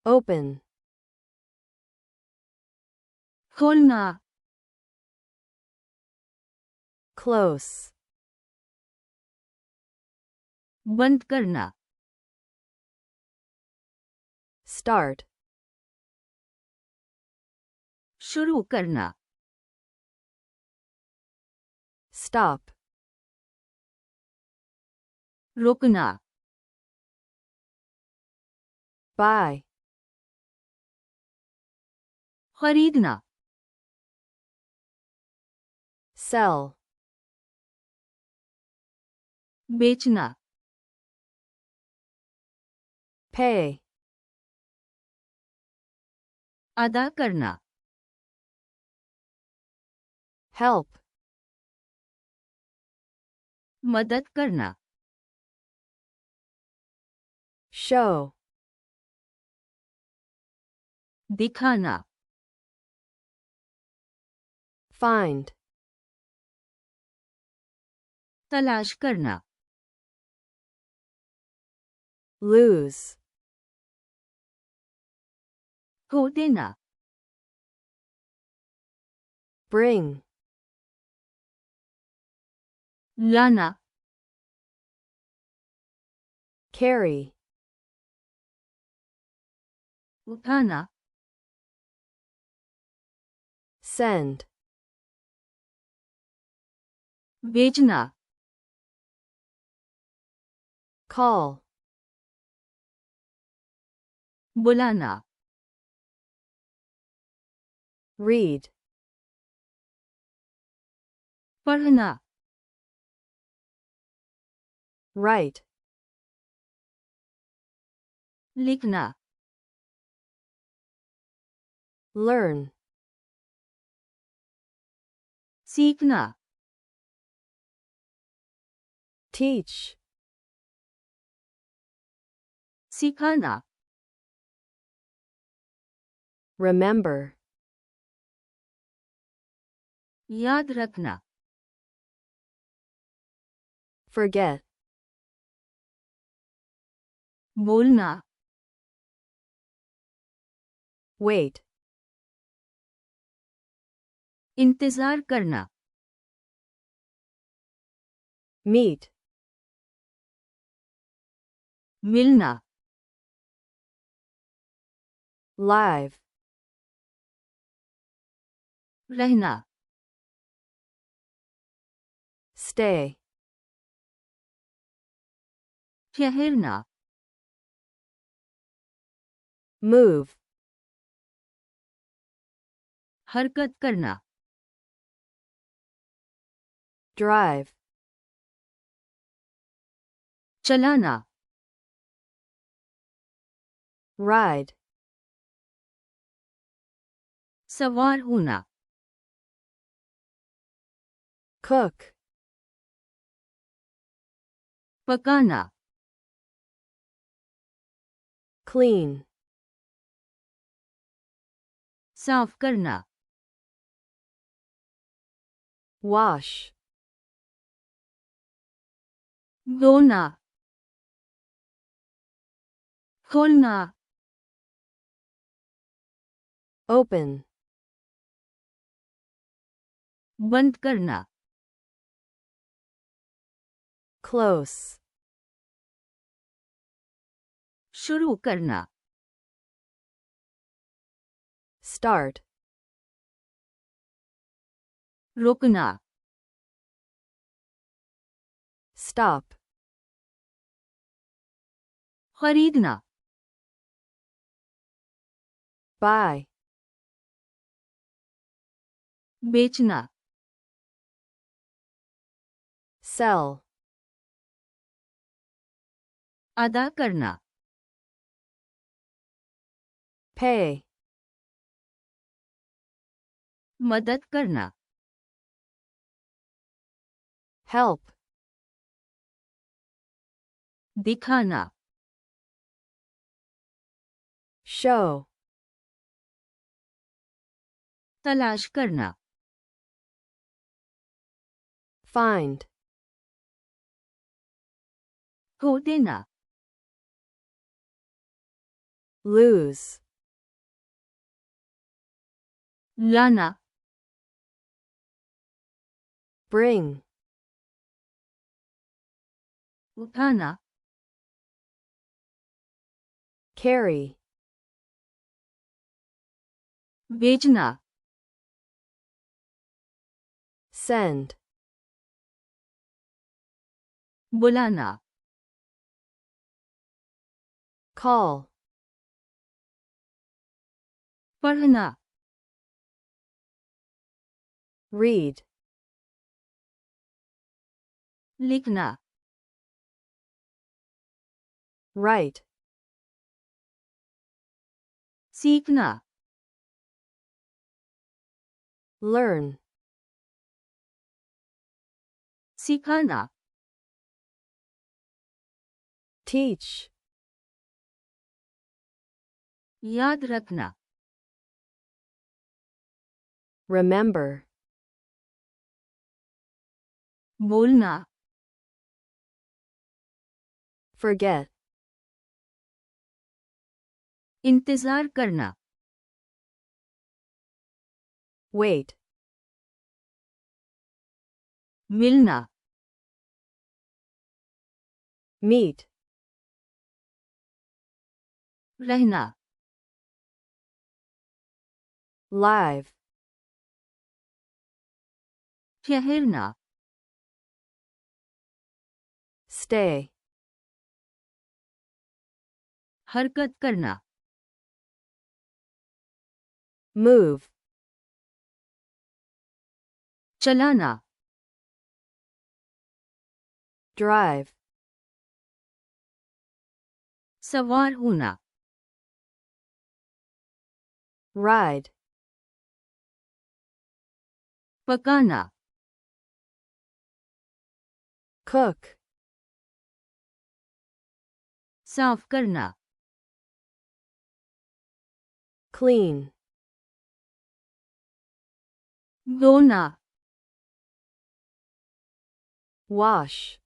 open, کھولنا، close, بند کرنا، start, شروع کرنا، stop, رکنا، buy, خریدنا، sell, بیچنا، pay, ادا کرنا، help, مدد کرنا، show, دکھانا، find, تلاش کرنا، lose, کھو دینا، bring, لانا، carry, اٹھانا، send, بیچنا، call, بلانا، read, پڑھنا، write, لکھنا، learn, سیکھنا، teach, سکھانا، remember, یاد رکھنا، forget, بولنا، wait, انتظار کرنا، meet, ملنا، live, رہنا، stay, ٹھہرنا، move, حرکت کرنا، drive, چلانا، ride, سوار ہونا، cook, پکانا، clean, صاف کرنا، wash, دھونا، کھولنا، open, بند کرنا، close, شروع کرنا، start, رکنا، stop, خریدنا، buy, بیچنا، sell, ادا کرنا، pay, مدد کرنا، help, دکھانا، show, تلاش کرنا، find, کھو دینا، lose, लाना, bring, उठाना, carry, भेजना, send, बुलाना, call, पढ़ना, read, लिखना, write, सीखना, learn, सिखाना, teach, याद रखना, remember, बोलना, forget, इंतजार करना, wait, मिलना, meet, रहना, live, ठहरना, stay, हरकत करना, move, चलाना, drive, सवार होना, ride, पकाना, cook, साफ करना, clean, धोना, wash,